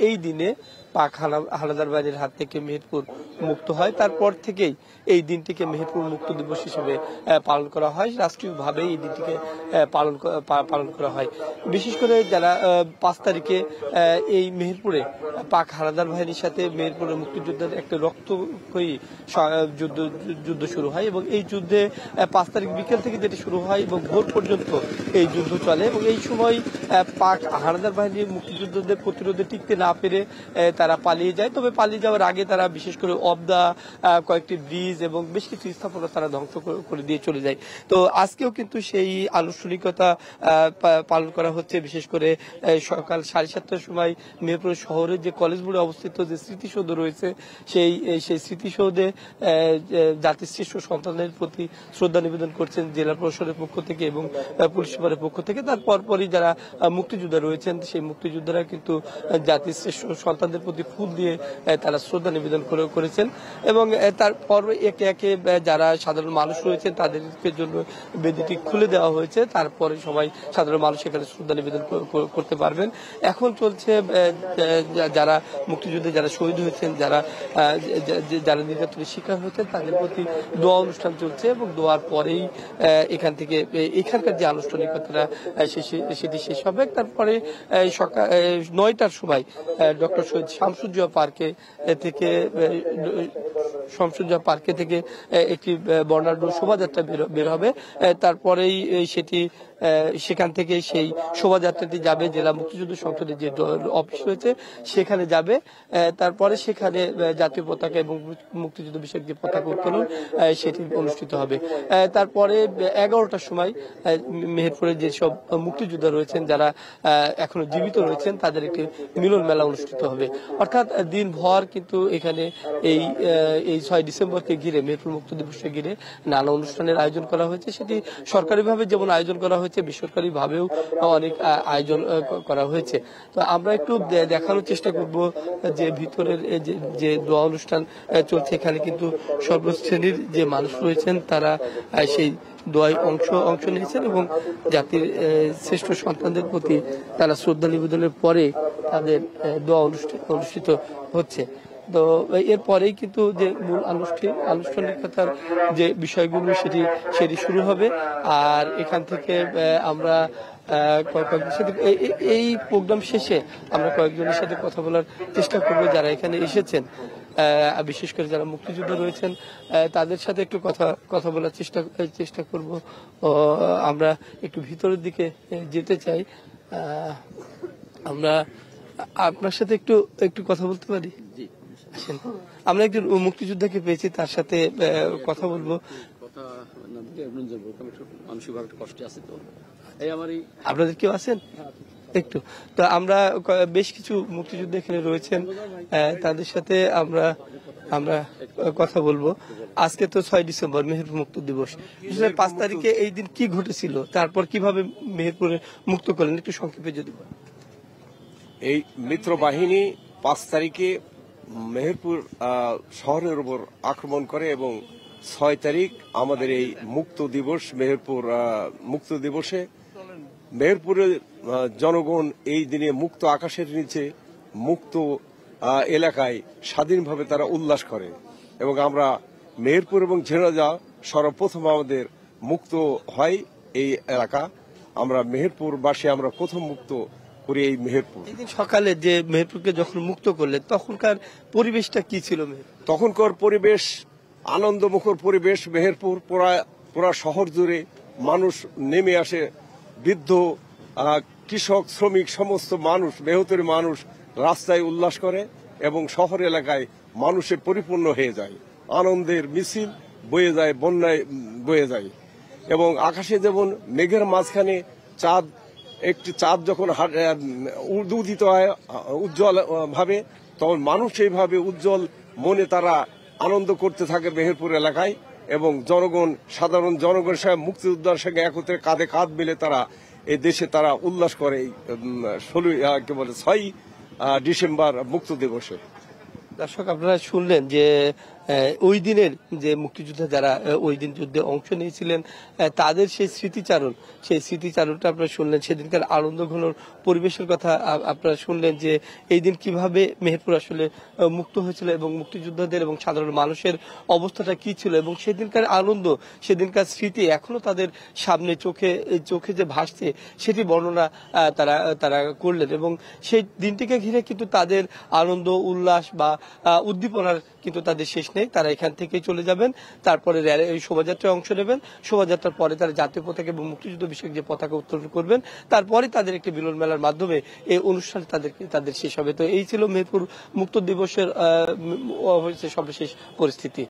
এই দিনে পাক হানাদার বাহিনীর হাত থেকে মেহেরপুর মুক্ত হয়। তারপর থেকেই এই দিনটিকে মেহেরপুর মুক্ত দিবস হিসেবে পালন করা হয়, রাষ্ট্রীয়ভাবে এই দিনটিকে পালন করা হয়। বিশেষ করে যারা 5 তারিখে এই মেহেরপুরে পাক হানাদার বাহিনীর সাথে মেহেরপুরের মুক্তিযোদ্ধার একটা রক্তক্ষয়ী যুদ্ধ শুরু হয় এবং এই যুদ্ধে 5 তারিখ বিকেল থেকে যেটি শুরু হয় এবং ভোর পর্যন্ত এই যুদ্ধ চলে এবং এই সময় পাক হানাদার বাহিনীর মুক্তিযোদ্ধাদের প্রতিরোধে টিকতে না পেরে তারা পালিয়ে যায়। তবে পালিয়ে যাওয়ার আগে তারা বিশেষ করে অবদা, কয়েকটি ব্রিজ এবং বেশ কিছু স্থাপনা তারা ধ্বংস করে দিয়ে চলে যায়। তো আজকেও কিন্তু সেই আনুষ্ঠানিকতা পালন করা হচ্ছে। বিশেষ করে সকাল 7:30টার সময় মেহেরপুর শহরের যে কলেজগুলো অবস্থিত যে স্মৃতিসৌধ রয়েছে সেই স্মৃতিসৌধে জাতির শ্রেষ্ঠ সন্তানদের প্রতি শ্রদ্ধা নিবেদন করছেন জেলা প্রশাসনের পক্ষ থেকে এবং পুলিশ সুপারের পক্ষ থেকে। তারপর পরই যারা মুক্তিযোদ্ধা রয়েছেন সেই মুক্তিযোদ্ধারা কিন্তু জাতির শ্রেষ্ঠ সন্তানদের প্রতি ফুল দিয়ে তারা শ্রদ্ধা নিবেদন করেছেন এবং তারপর একে একে যারা সাধারণ মানুষ রয়েছেন তাদেরকে জন্য বেদিটি খুলে দেওয়া হয়েছে। তারপরে সবাই সাধারণ মানুষ এখানে শ্রদ্ধা নিবেদন করতে পারবেন। এখন চলছে যারা মুক্তিযুদ্ধে যারা শহীদ হয়েছেন, যারা নির্যাতনের শিকার হয়েছেন তাদের প্রতি দোয়া অনুষ্ঠান চলছে এবং দোয়ার পরেই এখানকার যে আনুষ্ঠানিকতাটা সেটি শেষ হবে। তারপরে সকাল 9টার সময় ডক্টর শহীদ শামসুজ্জোহা পার্কে থেকে একটি বর্ণাঢ্য শোভাযাত্রা বের হবে। তারপরেই সেখান থেকে সেই শোভাযাত্রাটি যাবে জেলা মুক্তিযুদ্ধ সংসদের যে অফিস রয়েছে সেখানে যাবে। তারপরে সেখানে জাতীয় পতাকা এবং মুক্তিযুদ্ধ বিষয়ক যে পতাকা উত্তোলন সেটি অনুষ্ঠিত হবে। তারপরে 11টার সময় মেহেরপুরের যেসব মুক্তিযোদ্ধা রয়েছেন যারা এখনো জীবিত রয়েছেন তাদের একটি মিলন মেলা অনুষ্ঠিত হবে। অর্থাৎ দিনভর কিন্তু এখানে এই 6 ডিসেম্বরকে ঘিরে মেহেরপুর মুক্ত দিবসকে ঘিরে নানা অনুষ্ঠানের আয়োজন করা হয়েছে। সেটি সরকারিভাবে যেমন আয়োজন করা হয়েছে, বেসরকারি ভাবেও অনেক আয়োজন করা হয়েছে। তো আমরা একটু দেখানোর চেষ্টা করব যে ভিতরের যে দোয়া অনুষ্ঠান চলছে। এখানে কিন্তু সর্বশ্রেণীর যে মানুষ রয়েছেন তারা সেই দোয়ায় অংশ নিয়েছেন এবং জাতির শ্রেষ্ঠ সন্তানদের প্রতি তারা শ্রদ্ধা নিবেদনের পরে তাদের দোয়া অনুষ্ঠিত হচ্ছে। তো এরপরেই কিন্তু যে মূল আনুষ্ঠানিকতার যে বিষয়গুলো সেটি শুরু হবে। আর এখান থেকে আমরা এই প্রোগ্রাম শেষে আমরা কয়েকজনের সাথে কথা বলার চেষ্টা করব যারা এখানে এসেছেন, বিশেষ করে যারা মুক্তিযোদ্ধা রয়েছেন তাদের সাথে একটু কথা বলার চেষ্টা করব। আমরা একটু ভিতরের দিকে যেতে চাই। আমরা আপনার সাথে একটু কথা বলতে পারি? আমরা একজন মুক্তিযোদ্ধাকে পেয়েছি, তার সাথে কথা বলবো। আপনাদের কেউ আছেন একটু? তো আমরা বেশ কিছু মুক্তিযোদ্ধা এখানে রয়েছেন, তাদের সাথে আমরা কথা বলবো। আজকে তো 6 ডিসেম্বর মেহেরপুর মুক্ত দিবস। 5 তারিখে এই দিন কি ঘটেছিল, তারপর কিভাবে মেহেরপুরে মুক্ত করলেন একটু সংক্ষেপে যদি বলেন। এই মিত্র বাহিনী 5 তারিখে মেহেরপুর শহরের উপর আক্রমণ করে এবং 6 তারিখ আমাদের এই মুক্ত দিবস মেহেরপুর মুক্ত দিবসে মেহেরপুরের জনগণ এই দিনে মুক্ত আকাশের নিচে মুক্ত এলাকায় স্বাধীনভাবে তারা উল্লাস করে এবং আমরা মেহেরপুর এবং ঝিনাইদহ সর্বপ্রথম আমাদের মুক্ত হয় এই এলাকা। আমরা মেহেরপুরবাসী আমরা প্রথম মুক্ত করি এই মেহেরপুর। সকালে যে মেহেরপুরকে যখন মুক্ত করলে তখনকার পরিবেশটা কি ছিল? তখনকার পরিবেশ আনন্দমুখর পরিবেশ। মেহেরপুর পুরা শহর জুড়ে মানুষ নেমে আসে, বৃদ্ধ, কৃষক, শ্রমিক, সমস্ত মানুষ, মেহেরপুরের মানুষ রাস্তায় উল্লাস করে এবং শহর এলাকায় মানুষে পরিপূর্ণ হয়ে যায়। আনন্দের মিছিল বয়ে যায়, বন্যায় বয়ে যায় এবং আকাশে যেমন মেঘের মাঝখানে চাঁদ যখন উদিত হয় উজ্জ্বল ভাবে, তখন মানুষ এইভাবে উজ্জ্বল মনে তারা আনন্দ করতে থাকে মেহেরপুর এলাকায় এবং সাধারণ জনগণের সঙ্গে মুক্তিযোদ্ধার সঙ্গে একত্রে কাঁধে কাঁধ মিলে তারা এই দেশে তারা উল্লাস করে 6 ডিসেম্বর মুক্ত দিবসে। দর্শক, আপনারা শুনলেন যে ওই দিনের যে মুক্তিযোদ্ধা যারা ওই দিন যুদ্ধে অংশ নিয়েছিলেন তাদের সেই স্মৃতিচারণটা আপনারা শুনলেন, সেদিনকার আনন্দ ঘন পরিবেশের কথা আপনারা শুনলেন যে এই দিন কিভাবে মেহেরপুর আসলে মুক্ত হয়েছিল এবং মুক্তিযোদ্ধাদের এবং সাধারণ মানুষের অবস্থাটা কি ছিল এবং সেদিনকার আনন্দ, সেদিনকার স্মৃতি এখনো তাদের সামনে চোখে যে ভাসছে সেটি বর্ণনা তারা করলেন এবং সেই দিনটিকে ঘিরে কিন্তু তাদের আনন্দ উল্লাস বা উদ্দীপনার কিন্তু তাদের শেষ নেই। তারা এখান থেকেই চলে যাবেন, তারপরে শোভাযাত্রায় অংশ নেবেন, শোভাযাত্রার পরে তারা জাতীয় পতাকা এবং মুক্তিযুদ্ধ বিষয়ক যে পতাকা উত্তোলন করবেন, তারপরে তাদের একটি মিলন মেলার মাধ্যমে এই অনুষ্ঠান তাদের শেষ হবে। তো এই ছিল মেহেরপুর মুক্ত দিবসের সর্বশেষ পরিস্থিতি।